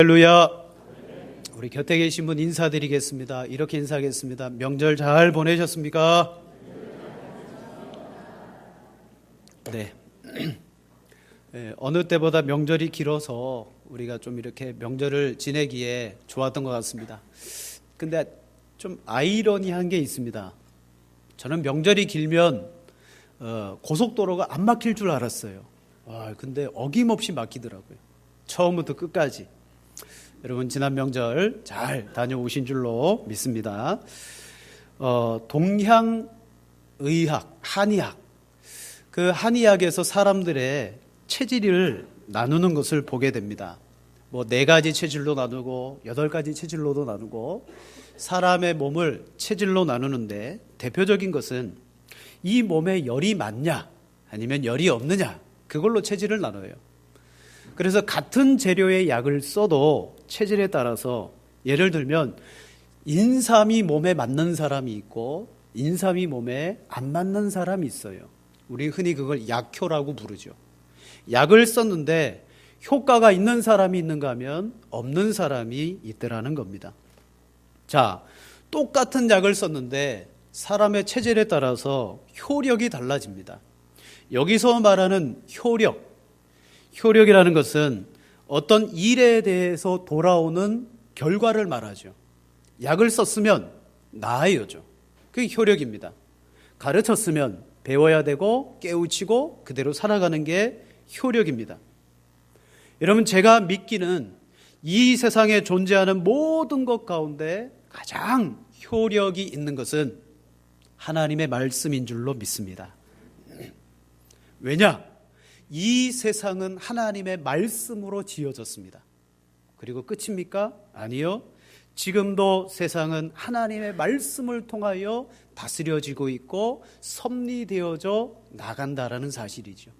할렐루야. 우리 곁에 계신 분 인사드리겠습니다. 이렇게 인사하겠습니다. 명절 잘 보내셨습니까? 네. 어느 때보다 명절이 길어서 우리가 좀 이렇게 명절을 지내기에 좋았던 것 같습니다. 근데 좀 아이러니한 게 있습니다. 저는 명절이 길면 고속도로가 안 막힐 줄 알았어요. 근데 어김없이 막히더라고요. 처음부터 끝까지. 여러분 지난 명절 잘 다녀오신 줄로 믿습니다. 동양의학, 한의학, 그 한의학에서 사람들의 체질을 나누는 것을 보게 됩니다. 4가지 체질로 나누고 8가지 체질로도 나누고 사람의 몸을 체질로 나누는데 대표적인 것은 이 몸에 열이 많냐 아니면 열이 없느냐, 그걸로 체질을 나눠요. 그래서 같은 재료의 약을 써도 체질에 따라서, 예를 들면 인삼이 몸에 맞는 사람이 있고 인삼이 몸에 안 맞는 사람이 있어요. 우리 흔히 그걸 약효라고 부르죠. 약을 썼는데 효과가 있는 사람이 있는가 하면 없는 사람이 있더라는 겁니다. 자, 똑같은 약을 썼는데 사람의 체질에 따라서 효력이 달라집니다. 여기서 말하는 효력이라는 것은 어떤 일에 대해서 돌아오는 결과를 말하죠. 약을 썼으면 나아요죠. 그게 효력입니다. 가르쳤으면 배워야 되고 깨우치고 그대로 살아가는 게 효력입니다. 여러분, 제가 믿기는 이 세상에 존재하는 모든 것 가운데 가장 효력이 있는 것은 하나님의 말씀인 줄로 믿습니다. 왜냐? 이 세상은 하나님의 말씀으로 지어졌습니다. 그리고 끝입니까? 아니요. 지금도 세상은 하나님의 말씀을 통하여 다스려지고 있고 섭리되어져 나간다라는 사실이죠.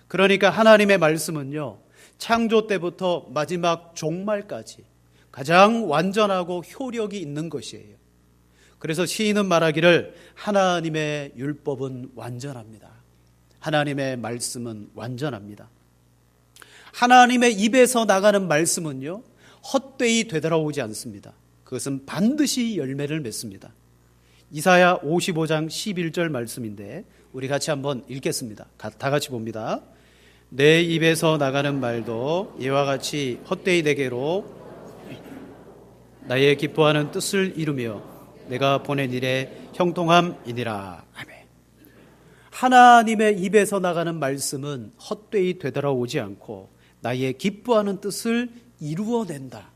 그러니까 하나님의 말씀은요, 창조 때부터 마지막 종말까지 가장 완전하고 효력이 있는 것이에요. 그래서 시인은 말하기를 하나님의 율법은 완전합니다. 하나님의 말씀은 완전합니다. 하나님의 입에서 나가는 말씀은요, 헛되이 되돌아오지 않습니다. 그것은 반드시 열매를 맺습니다. 이사야 55장 11절 말씀인데 우리 같이 한번 읽겠습니다. 다 같이 봅니다. 내 입에서 나가는 말도 이와 같이 헛되이 내게로 나의 기뻐하는 뜻을 이루며 내가 보낸 일에 형통함이니라. 아멘. 하나님의 입에서 나가는 말씀은 헛되이 되돌아오지 않고 나의 기뻐하는 뜻을 이루어낸다.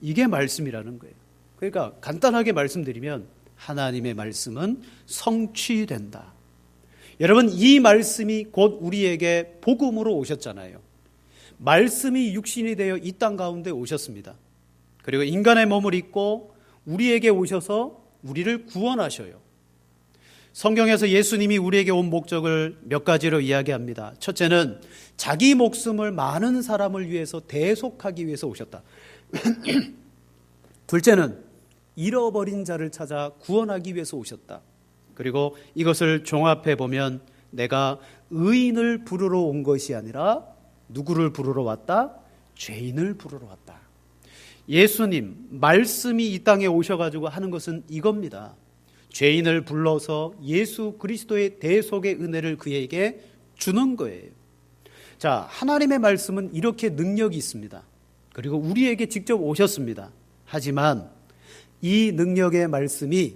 이게 말씀이라는 거예요. 그러니까 간단하게 말씀드리면 하나님의 말씀은 성취된다. 여러분, 이 말씀이 곧 우리에게 복음으로 오셨잖아요. 말씀이 육신이 되어 이 땅 가운데 오셨습니다. 그리고 인간의 몸을 입고 우리에게 오셔서 우리를 구원하셔요. 성경에서 예수님이 우리에게 온 목적을 몇 가지로 이야기합니다. 첫째는 자기 목숨을 많은 사람을 위해서 대속하기 위해서 오셨다. 둘째는 잃어버린 자를 찾아 구원하기 위해서 오셨다. 그리고 이것을 종합해 보면 내가 의인을 부르러 온 것이 아니라 누구를 부르러 왔다? 죄인을 부르러 왔다. 예수님, 말씀이 이 땅에 오셔가지고 하는 것은 이겁니다. 죄인을 불러서 예수 그리스도의 대속의 은혜를 그에게 주는 거예요. 자, 하나님의 말씀은 이렇게 능력이 있습니다. 그리고 우리에게 직접 오셨습니다. 하지만 이 능력의 말씀이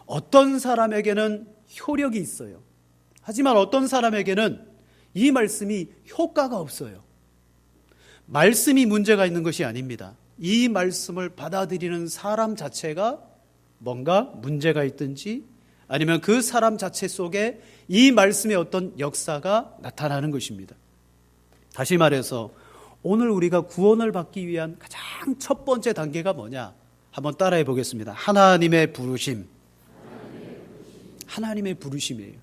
어떤 사람에게는 효력이 있어요. 하지만 어떤 사람에게는 이 말씀이 효과가 없어요. 말씀이 문제가 있는 것이 아닙니다. 이 말씀을 받아들이는 사람 자체가 뭔가 문제가 있든지 아니면 그 사람 자체 속에 이 말씀의 어떤 역사가 나타나는 것입니다. 다시 말해서 오늘 우리가 구원을 받기 위한 가장 첫 번째 단계가 뭐냐? 한번 따라해 보겠습니다. 하나님의 부르심. 하나님의 부르심이에요.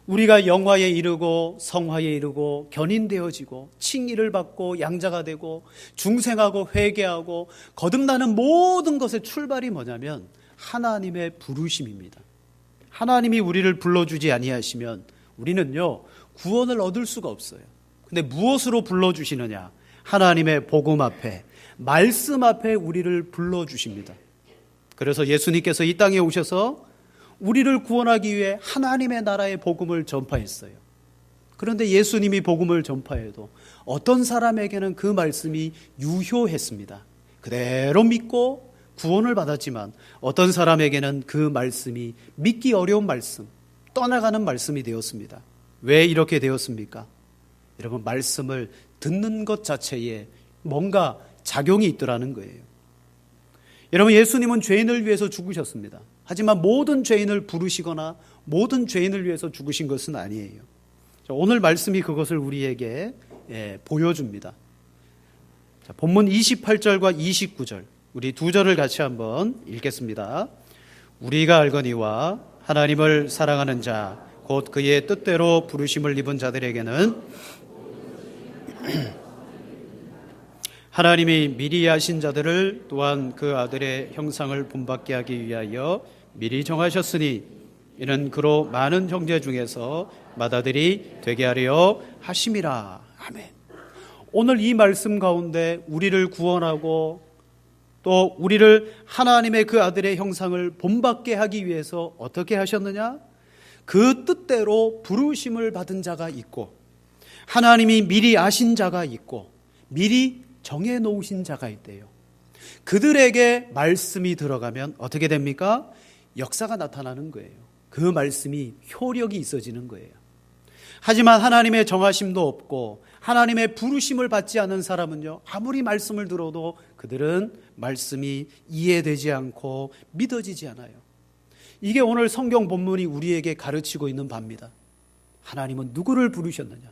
우리가 영화에 이르고 성화에 이르고 견인되어지고 칭의를 받고 양자가 되고 중생하고 회개하고 거듭나는 모든 것의 출발이 뭐냐면 하나님의 부르심입니다. 하나님이 우리를 불러주지 아니하시면 우리는요, 구원을 얻을 수가 없어요. 근데 무엇으로 불러주시느냐? 하나님의 복음 앞에, 말씀 앞에 우리를 불러주십니다. 그래서 예수님께서 이 땅에 오셔서 우리를 구원하기 위해 하나님의 나라의 복음을 전파했어요. 그런데 예수님이 복음을 전파해도 어떤 사람에게는 그 말씀이 유효했습니다. 그대로 믿고 구원을 받았지만 어떤 사람에게는 그 말씀이 믿기 어려운 말씀, 떠나가는 말씀이 되었습니다. 왜 이렇게 되었습니까? 여러분, 말씀을 듣는 것 자체에 뭔가 작용이 있더라는 거예요. 여러분, 예수님은 죄인을 위해서 죽으셨습니다. 하지만 모든 죄인을 부르시거나 모든 죄인을 위해서 죽으신 것은 아니에요. 오늘 말씀이 그것을 우리에게 보여줍니다. 자, 본문 28절과 29절, 우리 두 절을 같이 한번 읽겠습니다. 우리가 알거니와 하나님을 사랑하는 자, 곧 그의 뜻대로 부르심을 입은 자들에게는 하나님이 미리 하신 자들을 또한 그 아들의 형상을 본받게 하기 위하여 미리 정하셨으니 이는 그로 많은 형제 중에서 맏아들이 되게 하려 하심이라. 아멘. 오늘 이 말씀 가운데 우리를 구원하고 또 우리를 하나님의 그 아들의 형상을 본받게 하기 위해서 어떻게 하셨느냐? 그 뜻대로 부르심을 받은 자가 있고 하나님이 미리 아신 자가 있고 미리 정해놓으신 자가 있대요. 그들에게 말씀이 들어가면 어떻게 됩니까? 역사가 나타나는 거예요. 그 말씀이 효력이 있어지는 거예요. 하지만 하나님의 정하심도 없고 하나님의 부르심을 받지 않은 사람은요, 아무리 말씀을 들어도 그들은 말씀이 이해되지 않고 믿어지지 않아요. 이게 오늘 성경 본문이 우리에게 가르치고 있는 바입니다. 하나님은 누구를 부르셨느냐?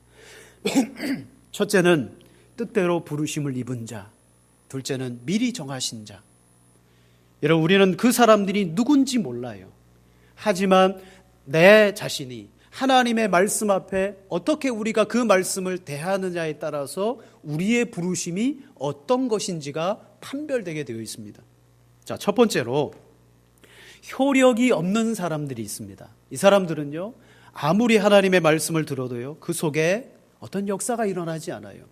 첫째는 뜻대로 부르심을 입은 자, 둘째는 미리 정하신 자. 여러분, 우리는 그 사람들이 누군지 몰라요. 하지만 내 자신이 하나님의 말씀 앞에 어떻게 우리가 그 말씀을 대하느냐에 따라서 우리의 부르심이 어떤 것인지가 판별되게 되어 있습니다. 자, 첫 번째로 효력이 없는 사람들이 있습니다. 이 사람들은요, 아무리 하나님의 말씀을 들어도요, 그 속에 어떤 역사가 일어나지 않아요.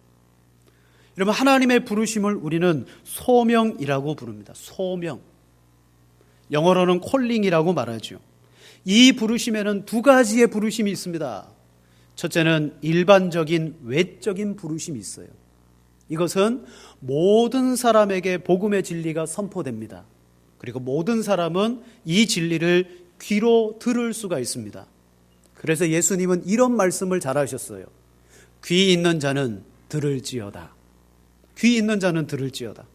여러분, 하나님의 부르심을 우리는 소명이라고 부릅니다. 소명. 영어로는 콜링이라고 말하죠. 이 부르심에는 두 가지의 부르심이 있습니다. 첫째는 일반적인 외적인 부르심이 있어요. 이것은 모든 사람에게 복음의 진리가 선포됩니다. 그리고 모든 사람은 이 진리를 귀로 들을 수가 있습니다. 그래서 예수님은 이런 말씀을 잘하셨어요. 귀 있는 자는 들을지어다. 귀 있는 자는 들을지어다.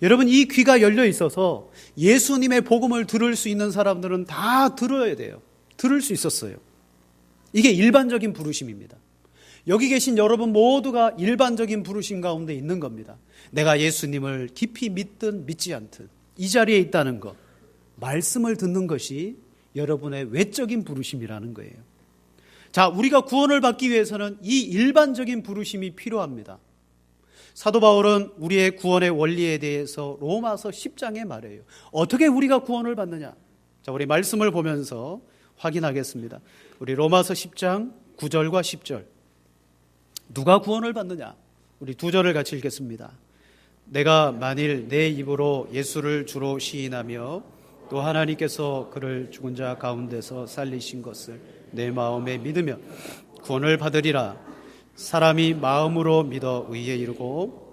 여러분, 이 귀가 열려 있어서 예수님의 복음을 들을 수 있는 사람들은 다 들어야 돼요. 들을 수 있었어요. 이게 일반적인 부르심입니다. 여기 계신 여러분 모두가 일반적인 부르심 가운데 있는 겁니다. 내가 예수님을 깊이 믿든 믿지 않든 이 자리에 있다는 것, 말씀을 듣는 것이 여러분의 외적인 부르심이라는 거예요. 자, 우리가 구원을 받기 위해서는 이 일반적인 부르심이 필요합니다. 사도 바울은 우리의 구원의 원리에 대해서 로마서 10장에 말해요. 어떻게 우리가 구원을 받느냐? 자, 우리 말씀을 보면서 확인하겠습니다. 우리 로마서 10장 9절과 10절. 누가 구원을 받느냐? 우리 두 절을 같이 읽겠습니다. 내가 만일 내 입으로 예수를 주로 시인하며 또 하나님께서 그를 죽은 자 가운데서 살리신 것을 내 마음에 믿으며 구원을 받으리라. 사람이 마음으로 믿어 의에 이르고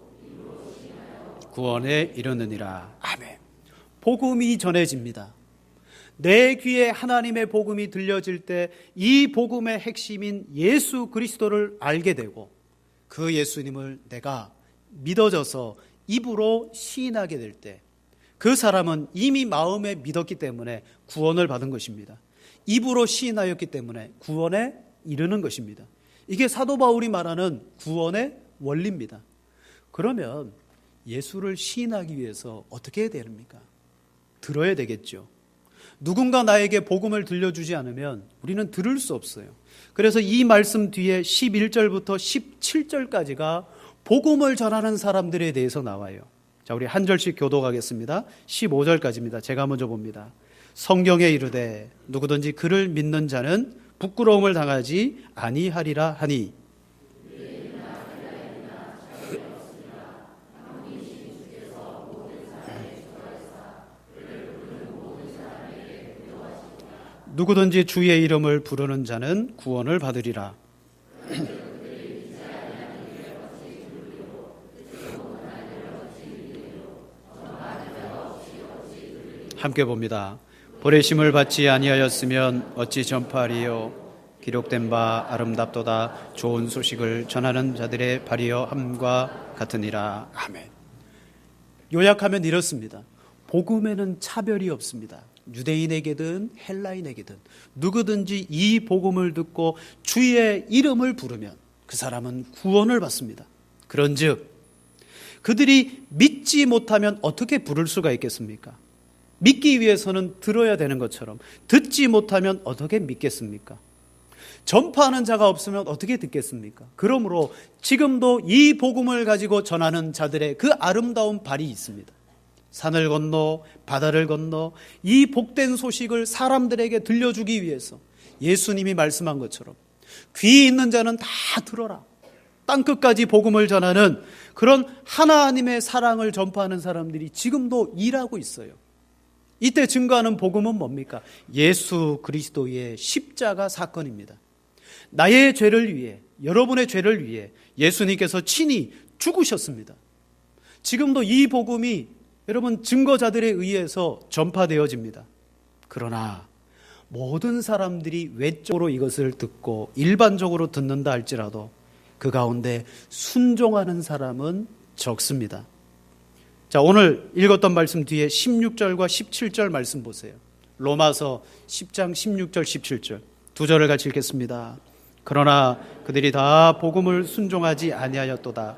구원에 이르느니라. 아멘. 복음이 전해집니다. 내 귀에 하나님의 복음이 들려질 때 이 복음의 핵심인 예수 그리스도를 알게 되고 그 예수님을 내가 믿어져서 입으로 시인하게 될 때 그 사람은 이미 마음에 믿었기 때문에 구원을 받은 것입니다. 입으로 시인하였기 때문에 구원에 이르는 것입니다. 이게 사도 바울이 말하는 구원의 원리입니다. 그러면 예수를 시인하기 위해서 어떻게 해야 됩니까? 들어야 되겠죠. 누군가 나에게 복음을 들려주지 않으면 우리는 들을 수 없어요. 그래서 이 말씀 뒤에 11절부터 17절까지가 복음을 전하는 사람들에 대해서 나와요. 자, 우리 한 절씩 교독하겠습니다. 15절까지입니다. 제가 먼저 봅니다. 성경에 이르되 누구든지 그를 믿는 자는 부끄러움을 당하지 아니하리라 하니 누구든지 주의 이름을 부르는 자는 구원을 받으리라. 함께 봅니다. 버리심을 받지 아니하였으면 어찌 전파하리요. 기록된 바 아름답도다. 좋은 소식을 전하는 자들의 발이여 함과 같으니라. 아멘. 요약하면 이렇습니다. 복음에는 차별이 없습니다. 유대인에게든 헬라인에게든 누구든지 이 복음을 듣고 주의 이름을 부르면 그 사람은 구원을 받습니다. 그런즉 그들이 믿지 못하면 어떻게 부를 수가 있겠습니까? 믿기 위해서는 들어야 되는 것처럼 듣지 못하면 어떻게 믿겠습니까? 전파하는 자가 없으면 어떻게 듣겠습니까? 그러므로 지금도 이 복음을 가지고 전하는 자들의 그 아름다운 발이 있습니다. 산을 건너 바다를 건너 이 복된 소식을 사람들에게 들려주기 위해서 예수님이 말씀한 것처럼 귀 있는 자는 다 들어라. 땅끝까지 복음을 전하는 그런 하나님의 사랑을 전파하는 사람들이 지금도 일하고 있어요. 이때 증거하는 복음은 뭡니까? 예수 그리스도의 십자가 사건입니다. 나의 죄를 위해, 여러분의 죄를 위해 예수님께서 친히 죽으셨습니다. 지금도 이 복음이 여러분 증거자들에 의해서 전파되어집니다. 그러나 모든 사람들이 외적으로 이것을 듣고 일반적으로 듣는다 할지라도 그 가운데 순종하는 사람은 적습니다. 자, 오늘 읽었던 말씀 뒤에 16절과 17절 말씀 보세요. 로마서 10장 16절 17절 두 절을 같이 읽겠습니다. 그러나 그들이 다 복음을 순종하지 아니하였도다.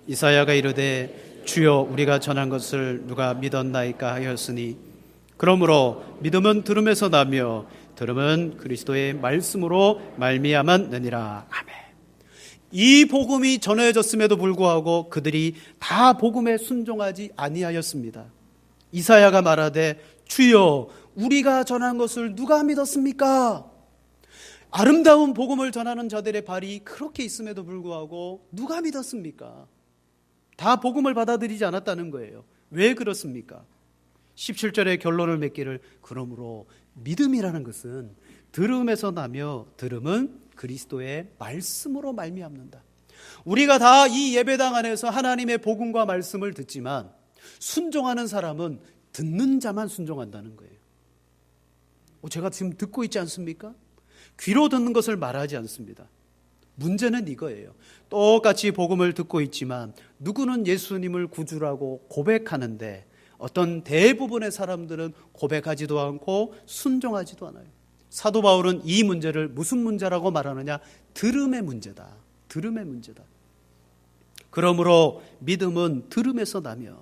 이사야가 이르되 주여 우리가 전한 것을 누가 믿었나이까 하였으니 그러므로 믿음은 들음에서 나며 들음은 그리스도의 말씀으로 말미암았느니라. 아멘. 이 복음이 전해졌음에도 불구하고 그들이 다 복음에 순종하지 아니하였습니다. 이사야가 말하되 주여 우리가 전한 것을 누가 믿었습니까? 아름다운 복음을 전하는 자들의 발이 그렇게 있음에도 불구하고 누가 믿었습니까? 다 복음을 받아들이지 않았다는 거예요. 왜 그렇습니까? 17절의 결론을 맺기를 그러므로 믿음이라는 것은 들음에서 나며 들음은 그리스도의 말씀으로 말미암는다. 우리가 다 이 예배당 안에서 하나님의 복음과 말씀을 듣지만 순종하는 사람은 듣는 자만 순종한다는 거예요. 제가 지금 듣고 있지 않습니까? 귀로 듣는 것을 말하지 않습니다. 문제는 이거예요. 똑같이 복음을 듣고 있지만 누구는 예수님을 구주라고 고백하는데 어떤 대부분의 사람들은 고백하지도 않고 순종하지도 않아요. 사도 바울은 이 문제를 무슨 문제라고 말하느냐? 들음의 문제다. 들음의 문제다. 그러므로 믿음은 들음에서 나며.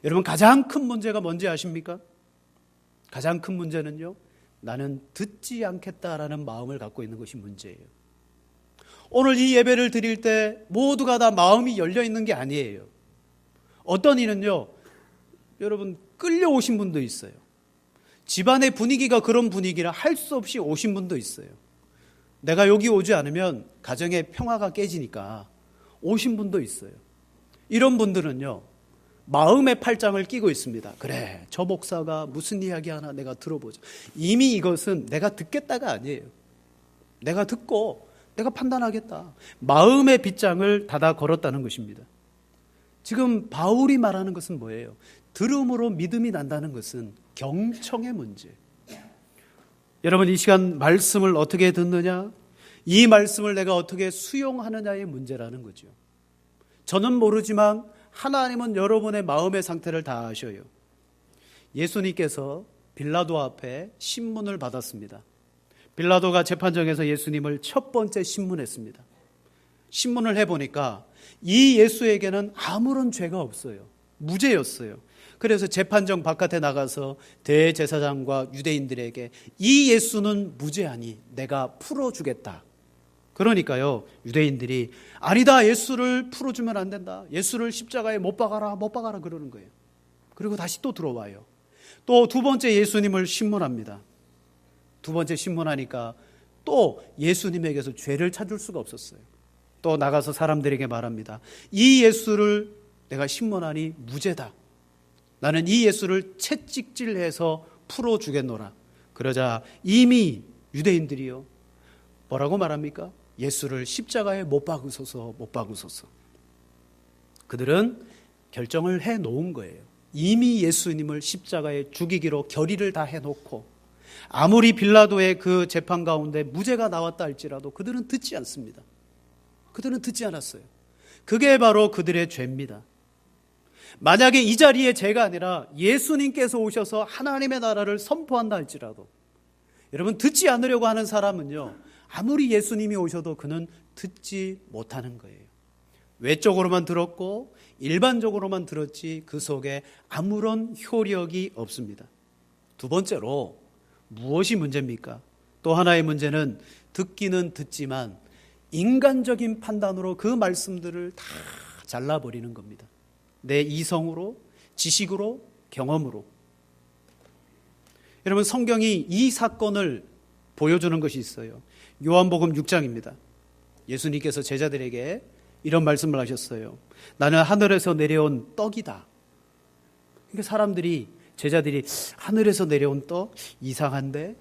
여러분 가장 큰 문제가 뭔지 아십니까? 가장 큰 문제는요, 나는 듣지 않겠다라는 마음을 갖고 있는 것이 문제예요. 오늘 이 예배를 드릴 때 모두가 다 마음이 열려 있는 게 아니에요. 어떤 이는요, 여러분 끌려오신 분도 있어요. 집안의 분위기가 그런 분위기라 할 수 없이 오신 분도 있어요. 내가 여기 오지 않으면 가정의 평화가 깨지니까 오신 분도 있어요. 이런 분들은요, 마음의 팔짱을 끼고 있습니다. 그래, 저 목사가 무슨 이야기 하나 내가 들어보자. 이미 이것은 내가 듣겠다가 아니에요. 내가 듣고 내가 판단하겠다. 마음의 빗장을 닫아 걸었다는 것입니다. 지금 바울이 말하는 것은 뭐예요? 들음으로 믿음이 난다는 것은 경청의 문제. 여러분 이 시간 말씀을 어떻게 듣느냐? 이 말씀을 내가 어떻게 수용하느냐의 문제라는 거죠. 저는 모르지만 하나님은 여러분의 마음의 상태를 다 아셔요. 예수님께서 빌라도 앞에 신문을 받았습니다. 빌라도가 재판정에서 예수님을 첫 번째 신문했습니다. 신문을 해보니까 이 예수에게는 아무런 죄가 없어요. 무죄였어요. 그래서 재판정 바깥에 나가서 대제사장과 유대인들에게 이 예수는 무죄하니 내가 풀어주겠다. 그러니까요, 유대인들이 아니다, 예수를 풀어주면 안 된다. 예수를 십자가에 못 박아라, 못 박아라 그러는 거예요. 그리고 다시 또 들어와요. 또 두 번째 예수님을 신문합니다. 두 번째 신문하니까 또 예수님에게서 죄를 찾을 수가 없었어요. 또 나가서 사람들에게 말합니다. 이 예수를 내가 신문하니 무죄다. 나는 이 예수를 채찍질해서 풀어주겠노라. 그러자 이미 유대인들이요, 뭐라고 말합니까? 예수를 십자가에 못 박으소서, 못 박으소서. 그들은 결정을 해놓은 거예요. 이미 예수님을 십자가에 죽이기로 결의를 다 해놓고, 아무리 빌라도의 그 재판 가운데 무죄가 나왔다 할지라도 그들은 듣지 않습니다. 그들은 듣지 않았어요. 그게 바로 그들의 죄입니다. 만약에 이 자리에 죄가 아니라 예수님께서 오셔서 하나님의 나라를 선포한다 할지라도, 여러분, 듣지 않으려고 하는 사람은요, 아무리 예수님이 오셔도 그는 듣지 못하는 거예요. 외적으로만 들었고 일반적으로만 들었지 그 속에 아무런 효력이 없습니다. 두 번째로 무엇이 문제입니까? 또 하나의 문제는 듣기는 듣지만 인간적인 판단으로 그 말씀들을 다 잘라버리는 겁니다. 내 이성으로, 지식으로, 경험으로. 여러분, 성경이 이 사건을 보여주는 것이 있어요. 요한복음 6장입니다. 예수님께서 제자들에게 이런 말씀을 하셨어요. 나는 하늘에서 내려온 떡이다. 그러니까 사람들이, 제자들이 하늘에서 내려온 떡? 이상한데?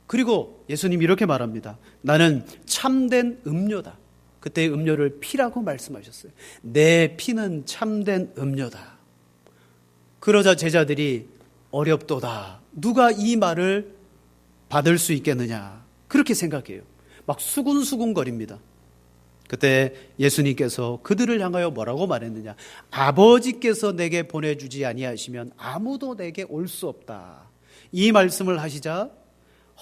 그리고 예수님이 이렇게 말합니다. 나는 참된 음료다. 그때 음료를 피라고 말씀하셨어요. 내 피는 참된 음료다. 그러자 제자들이 어렵도다. 누가 이 말을 받을 수 있겠느냐. 그렇게 생각해요. 막 수군수군거립니다. 그때 예수님께서 그들을 향하여 뭐라고 말했느냐. 아버지께서 내게 보내주지 아니하시면 아무도 내게 올 수 없다. 이 말씀을 하시자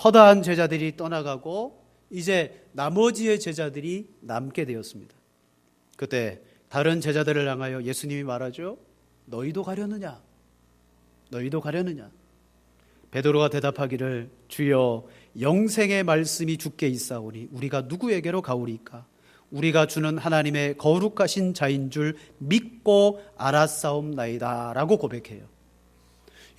허다한 제자들이 떠나가고 이제 나머지의 제자들이 남게 되었습니다. 그때 다른 제자들을 향하여 예수님이 말하죠. 너희도 가려느냐? 너희도 가려느냐? 베드로가 대답하기를 주여 영생의 말씀이 주께 있사오니 우리가 누구에게로 가오리까? 우리가 주는 하나님의 거룩하신 자인 줄 믿고 알았사옵나이다 라고 고백해요.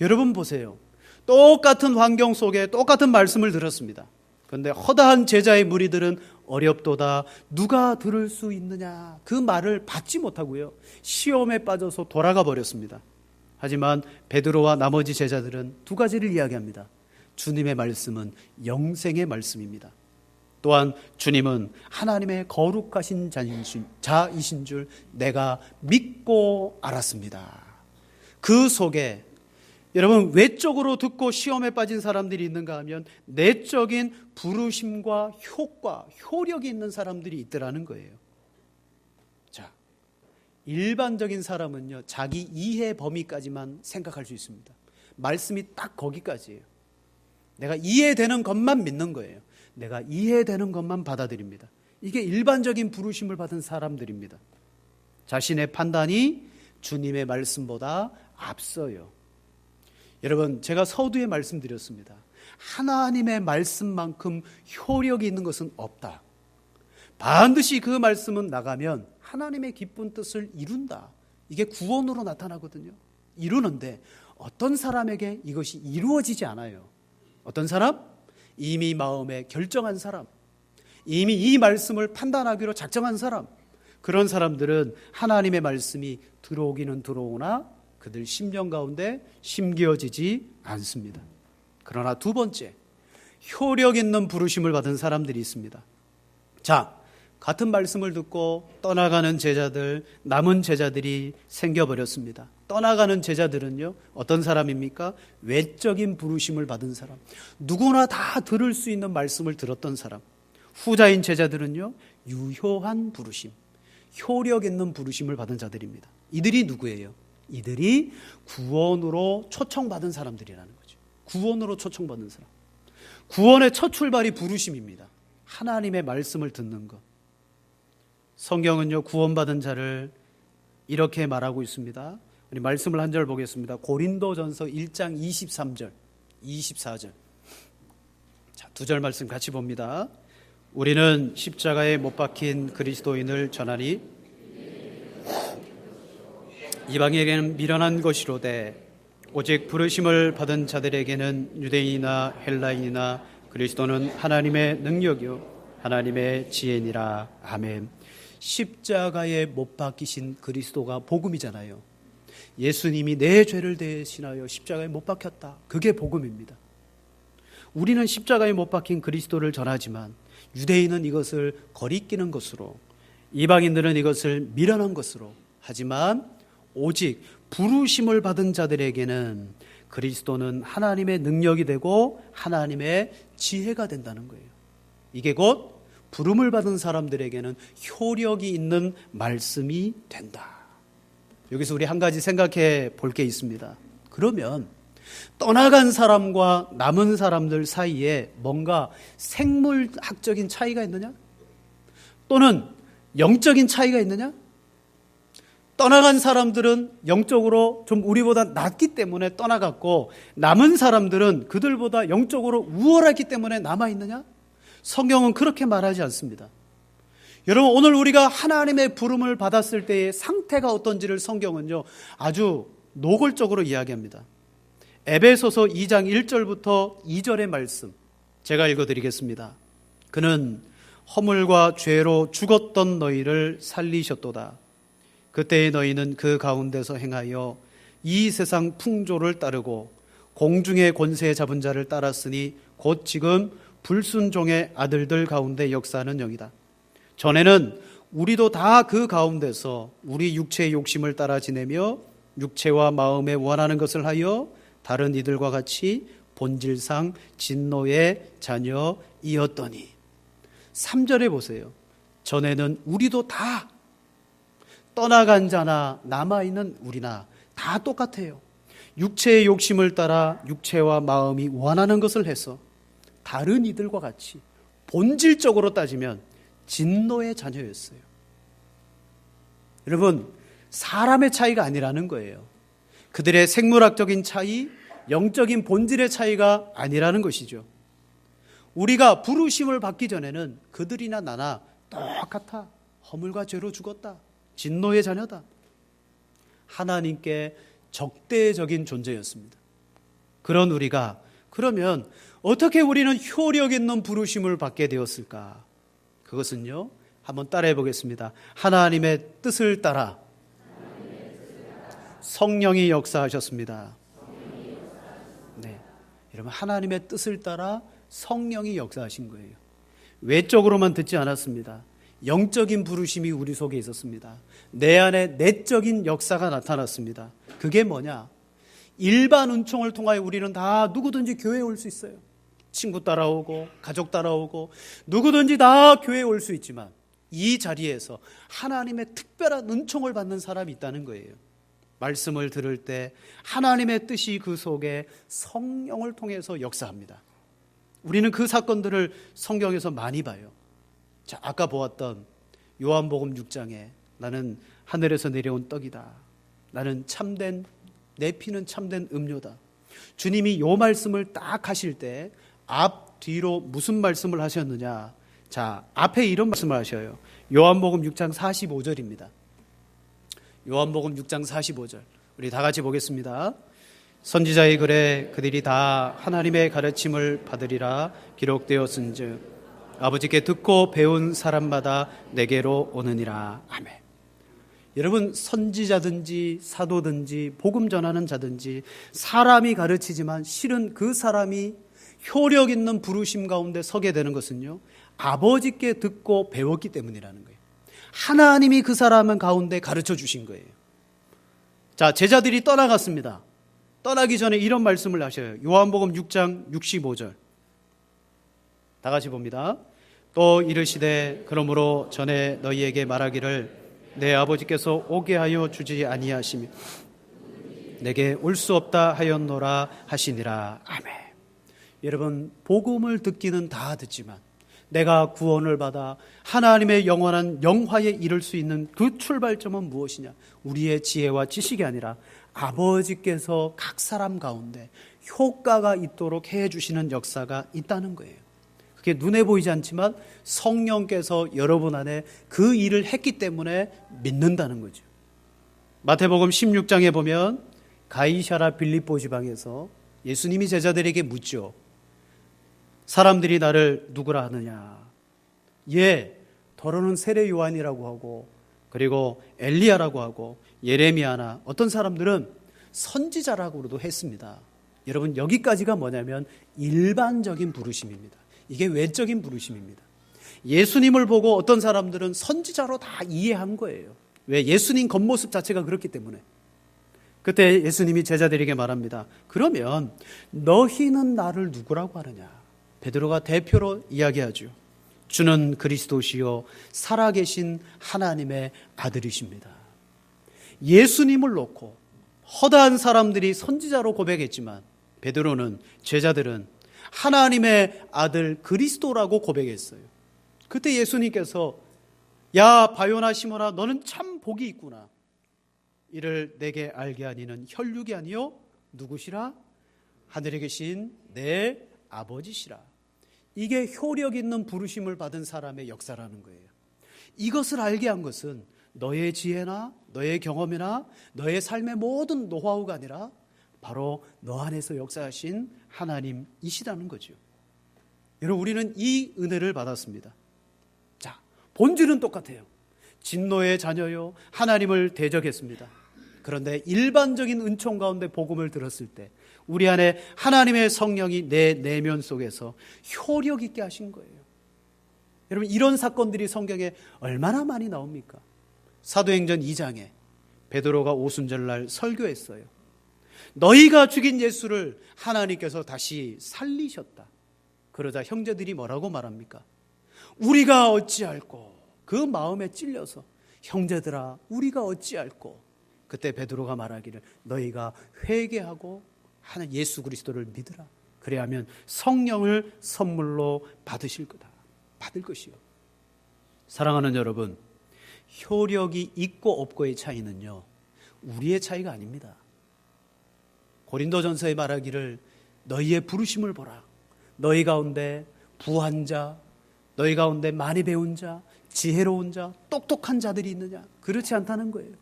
여러분 보세요. 똑같은 환경 속에 똑같은 말씀을 들었습니다. 그런데 허다한 제자의 무리들은 어렵도다. 누가 들을 수 있느냐. 그 말을 받지 못하고요. 시험에 빠져서 돌아가 버렸습니다. 하지만 베드로와 나머지 제자들은 두 가지를 이야기합니다. 주님의 말씀은 영생의 말씀입니다. 또한 주님은 하나님의 거룩하신 자이신 줄 내가 믿고 알았습니다. 그 속에 여러분 외적으로 듣고 시험에 빠진 사람들이 있는가 하면 내적인 부르심과 효과, 효력이 있는 사람들이 있더라는 거예요. 자, 일반적인 사람은요, 자기 이해 범위까지만 생각할 수 있습니다. 말씀이 딱 거기까지예요. 내가 이해되는 것만 믿는 거예요. 내가 이해되는 것만 받아들입니다. 이게 일반적인 부르심을 받은 사람들입니다. 자신의 판단이 주님의 말씀보다 앞서요. 여러분, 제가 서두에 말씀드렸습니다. 하나님의 말씀만큼 효력이 있는 것은 없다. 반드시 그 말씀은 나가면 하나님의 기쁜 뜻을 이룬다. 이게 구원으로 나타나거든요. 이루는데 어떤 사람에게 이것이 이루어지지 않아요. 어떤 사람? 이미 마음에 결정한 사람, 이미 이 말씀을 판단하기로 작정한 사람, 그런 사람들은 하나님의 말씀이 들어오기는 들어오나 그들 심령 가운데 심겨지지 않습니다. 그러나 두 번째, 효력 있는 부르심을 받은 사람들이 있습니다. 자, 같은 말씀을 듣고 떠나가는 제자들, 남은 제자들이 생겨버렸습니다. 떠나가는 제자들은요, 어떤 사람입니까? 외적인 부르심을 받은 사람, 누구나 다 들을 수 있는 말씀을 들었던 사람. 후자인 제자들은요, 유효한 부르심, 효력 있는 부르심을 받은 자들입니다. 이들이 누구예요? 이들이 구원으로 초청받은 사람들이라는 거죠. 구원으로 초청받은 사람. 구원의 첫 출발이 부르심입니다. 하나님의 말씀을 듣는 것. 성경은요, 구원받은 자를 이렇게 말하고 있습니다. 우리 말씀을 한 절 보겠습니다. 고린도전서 1장 23절, 24절. 자, 두 절 말씀 같이 봅니다. 우리는 십자가에 못 박힌 그리스도인을 전하니 이방에게는 미련한 것이로되 오직 부르심을 받은 자들에게는 유대인이나 헬라인이나 그리스도는 하나님의 능력이요 하나님의 지혜니라. 아멘. 십자가에 못 박히신 그리스도가 복음이잖아요. 예수님이 내 죄를 대신하여 십자가에 못 박혔다. 그게 복음입니다. 우리는 십자가에 못 박힌 그리스도를 전하지만 유대인은 이것을 거리끼는 것으로, 이방인들은 이것을 미련한 것으로, 하지만 오직 부르심을 받은 자들에게는 그리스도는 하나님의 능력이 되고 하나님의 지혜가 된다는 거예요. 이게 곧 부름을 받은 사람들에게는 효력이 있는 말씀이 된다. 여기서 우리 한 가지 생각해 볼 게 있습니다. 그러면 떠나간 사람과 남은 사람들 사이에 뭔가 생물학적인 차이가 있느냐? 또는 영적인 차이가 있느냐? 떠나간 사람들은 영적으로 좀 우리보다 낫기 때문에 떠나갔고, 남은 사람들은 그들보다 영적으로 우월하기 때문에 남아있느냐? 성경은 그렇게 말하지 않습니다. 여러분, 오늘 우리가 하나님의 부름을 받았을 때의 상태가 어떤지를 성경은요, 아주 노골적으로 이야기합니다. 에베소서 2장 1절부터 2절의 말씀 제가 읽어드리겠습니다. 그는 허물과 죄로 죽었던 너희를 살리셨도다. 그때의 너희는 그 가운데서 행하여 이 세상 풍조를 따르고 공중의 권세 잡은 자를 따랐으니 곧 지금 불순종의 아들들 가운데 역사하는 영이다. 전에는 우리도 다 그 가운데서 우리 육체의 욕심을 따라 지내며 육체와 마음에 원하는 것을 하여 다른 이들과 같이 본질상 진노의 자녀이었더니, 3절에 보세요. 전에는 우리도 다, 떠나간 자나 남아있는 우리나 다 똑같아요. 육체의 욕심을 따라 육체와 마음이 원하는 것을 해서 다른 이들과 같이 본질적으로 따지면 진노의 자녀였어요. 여러분, 사람의 차이가 아니라는 거예요. 그들의 생물학적인 차이, 영적인 본질의 차이가 아니라는 것이죠. 우리가 부르심을 받기 전에는 그들이나 나나 똑같아. 허물과 죄로 죽었다. 진노의 자녀다. 하나님께 적대적인 존재였습니다. 그런 우리가 그러면 어떻게 우리는 효력 있는 부르심을 받게 되었을까? 그것은요, 한번 따라해 보겠습니다. 하나님의 뜻을 따라 성령이 역사하셨습니다. 네, 여러분, 하나님의 뜻을 따라 성령이 역사하신 거예요. 외적으로만 듣지 않았습니다. 영적인 부르심이 우리 속에 있었습니다. 내 안에 내적인 역사가 나타났습니다. 그게 뭐냐? 일반 은총을 통하여 우리는 다 누구든지 교회에 올 수 있어요. 친구 따라오고 가족 따라오고 누구든지 다 교회에 올 수 있지만 이 자리에서 하나님의 특별한 은총을 받는 사람이 있다는 거예요. 말씀을 들을 때 하나님의 뜻이 그 속에 성령을 통해서 역사합니다. 우리는 그 사건들을 성경에서 많이 봐요. 자, 아까 보았던 요한복음 6장에 나는 하늘에서 내려온 떡이다. 나는 참된, 내 피는 참된 음료다. 주님이 요 말씀을 딱 하실 때 앞, 뒤로 무슨 말씀을 하셨느냐? 자, 앞에 이런 말씀을 하셔요. 요한복음 6장 45절입니다. 요한복음 6장 45절. 우리 다 같이 보겠습니다. 선지자의 글에 그들이 다 하나님의 가르침을 받으리라 기록되었은즉 아버지께 듣고 배운 사람마다 내게로 오느니라. 아멘. 여러분, 선지자든지 사도든지 복음 전하는 자든지 사람이 가르치지만 실은 그 사람이 효력 있는 부르심 가운데 서게 되는 것은요, 아버지께 듣고 배웠기 때문이라는 거예요. 하나님이 그 사람 가운데 가르쳐 주신 거예요. 자, 제자들이 떠나갔습니다. 떠나기 전에 이런 말씀을 하셔요. 요한복음 6장 65절. 다 같이 봅니다. 또 이르시되 그러므로 전에 너희에게 말하기를 내 아버지께서 오게 하여 주지 아니하시며 내게 올 수 없다 하였노라 하시니라. 아멘. 여러분, 복음을 듣기는 다 듣지만 내가 구원을 받아 하나님의 영원한 영화에 이를 수 있는 그 출발점은 무엇이냐? 우리의 지혜와 지식이 아니라 아버지께서 각 사람 가운데 효과가 있도록 해주시는 역사가 있다는 거예요. 그게 눈에 보이지 않지만 성령께서 여러분 안에 그 일을 했기 때문에 믿는다는 거죠. 마태복음 16장에 보면 가이사랴 빌립보 지방에서 예수님이 제자들에게 묻죠. 사람들이 나를 누구라 하느냐? 예, 더러는 세례 요한이라고 하고 그리고 엘리야라고 하고 예레미야나 어떤 사람들은 선지자라고도 했습니다. 여러분, 여기까지가 뭐냐면 일반적인 부르심입니다. 이게 외적인 부르심입니다. 예수님을 보고 어떤 사람들은 선지자로 다 이해한 거예요. 왜? 예수님 겉모습 자체가 그렇기 때문에. 그때 예수님이 제자들에게 말합니다. 그러면 너희는 나를 누구라고 하느냐? 베드로가 대표로 이야기하죠. 주는 그리스도시요 살아계신 하나님의 아들이십니다. 예수님을 놓고 허다한 사람들이 선지자로 고백했지만 베드로는, 제자들은 하나님의 아들 그리스도라고 고백했어요. 그때 예수님께서 야 바요나 시몬아 너는 참 복이 있구나. 이를 내게 알게 하니는 혈육이 아니요 누구시라? 하늘에 계신 내 아버지시라. 이게 효력 있는 부르심을 받은 사람의 역사라는 거예요. 이것을 알게 한 것은 너의 지혜나 너의 경험이나 너의 삶의 모든 노하우가 아니라 바로 너 안에서 역사하신 하나님이시라는 거죠. 여러분, 우리는 이 은혜를 받았습니다. 자, 본질은 똑같아요. 진노의 자녀요 하나님을 대적했습니다. 그런데 일반적인 은총 가운데 복음을 들었을 때 우리 안에 하나님의 성령이 내 내면 속에서 효력 있게 하신 거예요. 여러분, 이런 사건들이 성경에 얼마나 많이 나옵니까? 사도행전 2장에 베드로가 오순절날 설교했어요. 너희가 죽인 예수를 하나님께서 다시 살리셨다. 그러자 형제들이 뭐라고 말합니까? 우리가 어찌할꼬? 그 마음에 찔려서 형제들아 우리가 어찌할꼬? 그때 베드로가 말하기를 너희가 회개하고 하나님 예수 그리스도를 믿으라. 그래야면 성령을 선물로 받으실 거다. 받을 것이요. 사랑하는 여러분, 효력이 있고 없고의 차이는요 우리의 차이가 아닙니다. 고린도전서에 말하기를 너희의 부르심을 보라. 너희 가운데 부한 자, 너희 가운데 많이 배운 자, 지혜로운 자, 똑똑한 자들이 있느냐? 그렇지 않다는 거예요.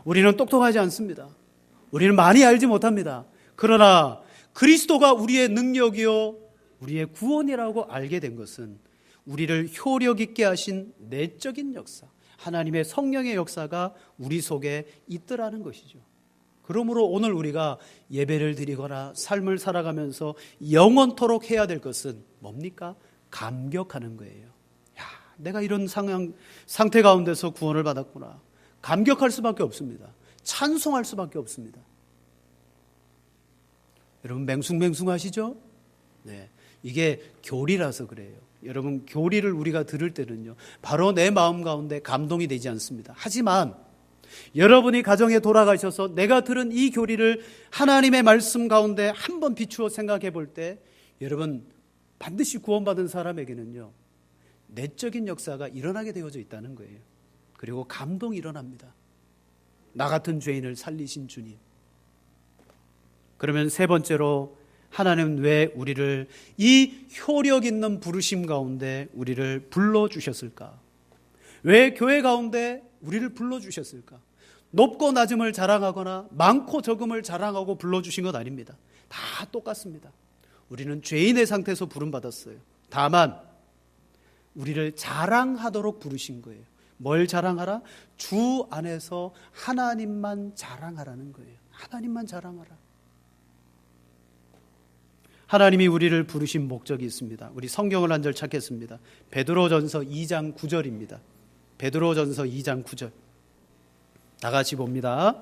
우리는 똑똑하지 않습니다. 우리는 많이 알지 못합니다. 그러나 그리스도가 우리의 능력이요 우리의 구원이라고 알게 된 것은 우리를 효력 있게 하신 내적인 역사, 하나님의 성령의 역사가 우리 속에 있더라는 것이죠. 그러므로 오늘 우리가 예배를 드리거나 삶을 살아가면서 영원토록 해야 될 것은 뭡니까? 감격하는 거예요. 야, 내가 이런 상태 가운데서 구원을 받았구나. 감격할 수밖에 없습니다. 찬송할 수밖에 없습니다. 여러분, 맹숭맹숭하시죠? 네, 이게 교리라서 그래요. 여러분, 교리를 우리가 들을 때는요 바로 내 마음 가운데 감동이 되지 않습니다. 하지만 여러분이 가정에 돌아가셔서 내가 들은 이 교리를 하나님의 말씀 가운데 한번 비추어 생각해 볼 때 여러분, 반드시 구원받은 사람에게는요 내적인 역사가 일어나게 되어져 있다는 거예요. 그리고 감동이 일어납니다. 나 같은 죄인을 살리신 주님. 그러면 세 번째로, 하나님은 왜 우리를 이 효력 있는 부르심 가운데 우리를 불러주셨을까? 왜 교회 가운데 우리를 불러주셨을까? 높고 낮음을 자랑하거나 많고 적음을 자랑하고 불러주신 것 아닙니다. 다 똑같습니다. 우리는 죄인의 상태에서 부름받았어요. 다만 우리를 자랑하도록 부르신 거예요. 뭘 자랑하라? 주 안에서 하나님만 자랑하라는 거예요. 하나님만 자랑하라. 하나님이 우리를 부르신 목적이 있습니다. 우리 성경을 한 절 찾겠습니다. 베드로전서 2장 9절입니다. 베드로전서 2장 9절. 다 같이 봅니다.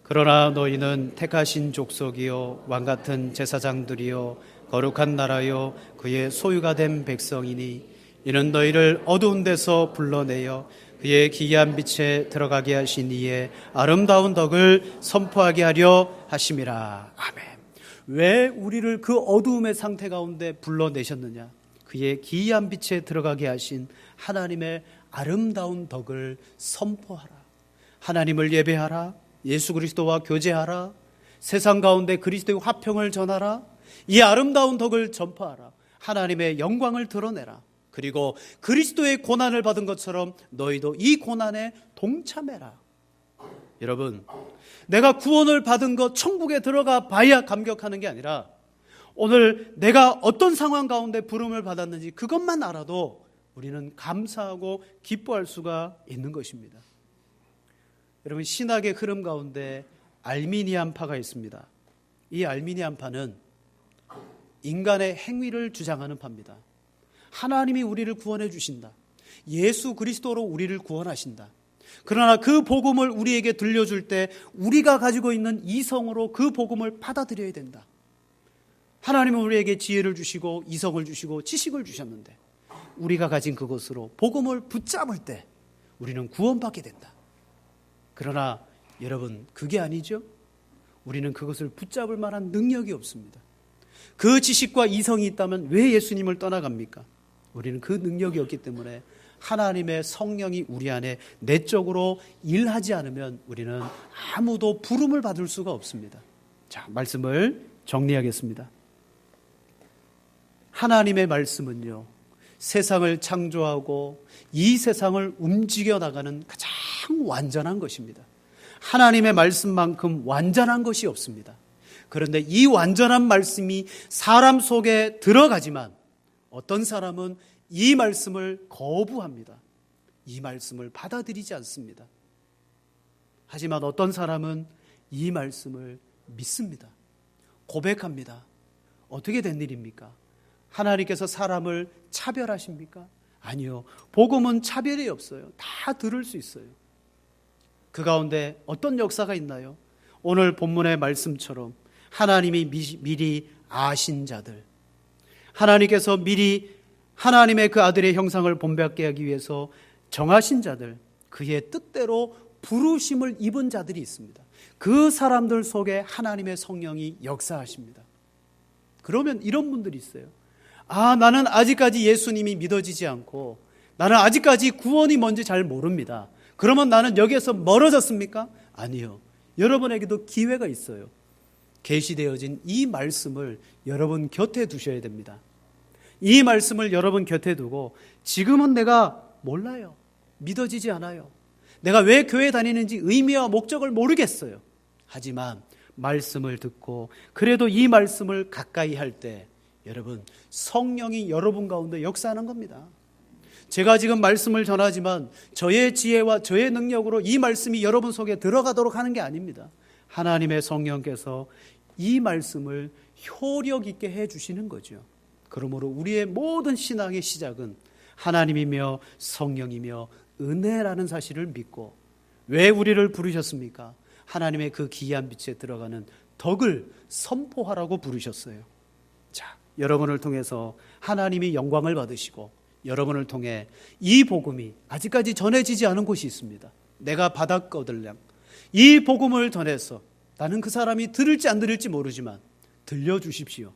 그러나 너희는 택하신 족속이요 왕같은 제사장들이요 거룩한 나라요 그의 소유가 된 백성이니 이는 너희를 어두운 데서 불러내어 그의 기이한 빛에 들어가게 하신 이의 아름다운 덕을 선포하게 하려 하심이라. 아멘. 왜 우리를 그 어두움의 상태 가운데 불러내셨느냐? 그의 기이한 빛에 들어가게 하신 하나님의 아름다운 덕을 선포하라. 하나님을 예배하라. 예수 그리스도와 교제하라. 세상 가운데 그리스도의 화평을 전하라. 이 아름다운 덕을 전파하라. 하나님의 영광을 드러내라. 그리고 그리스도의 고난을 받은 것처럼 너희도 이 고난에 동참해라. 여러분, 내가 구원을 받은 것 천국에 들어가 봐야 감격하는 게 아니라 오늘 내가 어떤 상황 가운데 부름을 받았는지 그것만 알아도 우리는 감사하고 기뻐할 수가 있는 것입니다. 여러분, 신학의 흐름 가운데 알미니안파가 있습니다. 이 알미니안파는 인간의 행위를 주장하는 파입니다. 하나님이 우리를 구원해 주신다. 예수 그리스도로 우리를 구원하신다. 그러나 그 복음을 우리에게 들려줄 때 우리가 가지고 있는 이성으로 그 복음을 받아들여야 된다. 하나님은 우리에게 지혜를 주시고 이성을 주시고 지식을 주셨는데 우리가 가진 그것으로 복음을 붙잡을 때 우리는 구원받게 된다. 그러나 여러분, 그게 아니죠? 우리는 그것을 붙잡을 만한 능력이 없습니다. 그 지식과 이성이 있다면 왜 예수님을 떠나갑니까? 우리는 그 능력이 없기 때문에 하나님의 성령이 우리 안에 내적으로 일하지 않으면 우리는 아무도 부름을 받을 수가 없습니다. 자, 말씀을 정리하겠습니다. 하나님의 말씀은요, 세상을 창조하고 이 세상을 움직여 나가는 가장 완전한 것입니다. 하나님의 말씀만큼 완전한 것이 없습니다. 그런데 이 완전한 말씀이 사람 속에 들어가지만 어떤 사람은 이 말씀을 거부합니다. 이 말씀을 받아들이지 않습니다. 하지만 어떤 사람은 이 말씀을 믿습니다. 고백합니다. 어떻게 된 일입니까? 하나님께서 사람을 차별하십니까? 아니요. 복음은 차별이 없어요. 다 들을 수 있어요. 그 가운데 어떤 역사가 있나요? 오늘 본문의 말씀처럼 하나님이 미리 아신 자들, 하나님께서 미리 하나님의 그 아들의 형상을 본받게 하기 위해서 정하신 자들, 그의 뜻대로 부르심을 입은 자들이 있습니다. 그 사람들 속에 하나님의 성령이 역사하십니다. 그러면 이런 분들이 있어요. 나는 아직까지 예수님이 믿어지지 않고 나는 아직까지 구원이 뭔지 잘 모릅니다. 그러면 나는 여기에서 멀어졌습니까? 아니요. 여러분에게도 기회가 있어요. 계시되어진 이 말씀을 여러분 곁에 두셔야 됩니다. 이 말씀을 여러분 곁에 두고 지금은 내가 몰라요. 믿어지지 않아요. 내가 왜 교회 다니는지 의미와 목적을 모르겠어요. 하지만 말씀을 듣고 그래도 이 말씀을 가까이 할 때 여러분, 성령이 여러분 가운데 역사하는 겁니다. 제가 지금 말씀을 전하지만 저의 지혜와 저의 능력으로 이 말씀이 여러분 속에 들어가도록 하는 게 아닙니다. 하나님의 성령께서 이 말씀을 효력 있게 해주시는 거죠. 그러므로 우리의 모든 신앙의 시작은 하나님이며 성령이며 은혜라는 사실을 믿고, 왜 우리를 부르셨습니까? 하나님의 그 기이한 빛에 들어가는 덕을 선포하라고 부르셨어요. 자, 여러분을 통해서 하나님이 영광을 받으시고 여러분을 통해 이 복음이 아직까지 전해지지 않은 곳이 있습니다. 내가 받았거들랑 이 복음을 전해서 나는 그 사람이 들을지 안 들을지 모르지만 들려주십시오.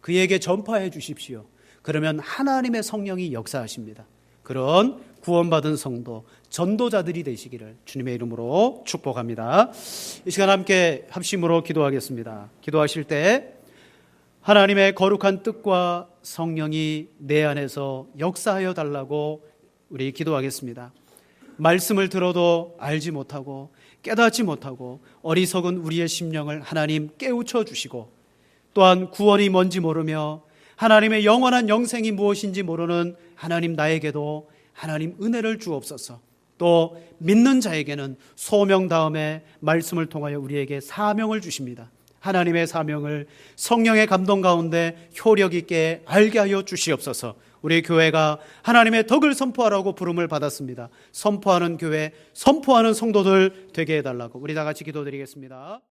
그에게 전파해 주십시오. 그러면 하나님의 성령이 역사하십니다. 그런 구원받은 성도, 전도자들이 되시기를 주님의 이름으로 축복합니다. 이 시간 함께 합심으로 기도하겠습니다. 기도하실 때 하나님의 거룩한 뜻과 성령이 내 안에서 역사하여 달라고 우리 기도하겠습니다. 말씀을 들어도 알지 못하고 깨닫지 못하고 어리석은 우리의 심령을 하나님 깨우쳐 주시고, 또한 구원이 뭔지 모르며 하나님의 영원한 영생이 무엇인지 모르는 하나님 나에게도 하나님 은혜를 주옵소서. 또 믿는 자에게는 소명 다음에 말씀을 통하여 우리에게 사명을 주십니다. 하나님의 사명을 성령의 감동 가운데 효력 있게 알게 하여 주시옵소서. 우리 교회가 하나님의 덕을 선포하라고 부름을 받았습니다. 선포하는 교회, 선포하는 성도들 되게 해달라고 우리 다 같이 기도드리겠습니다.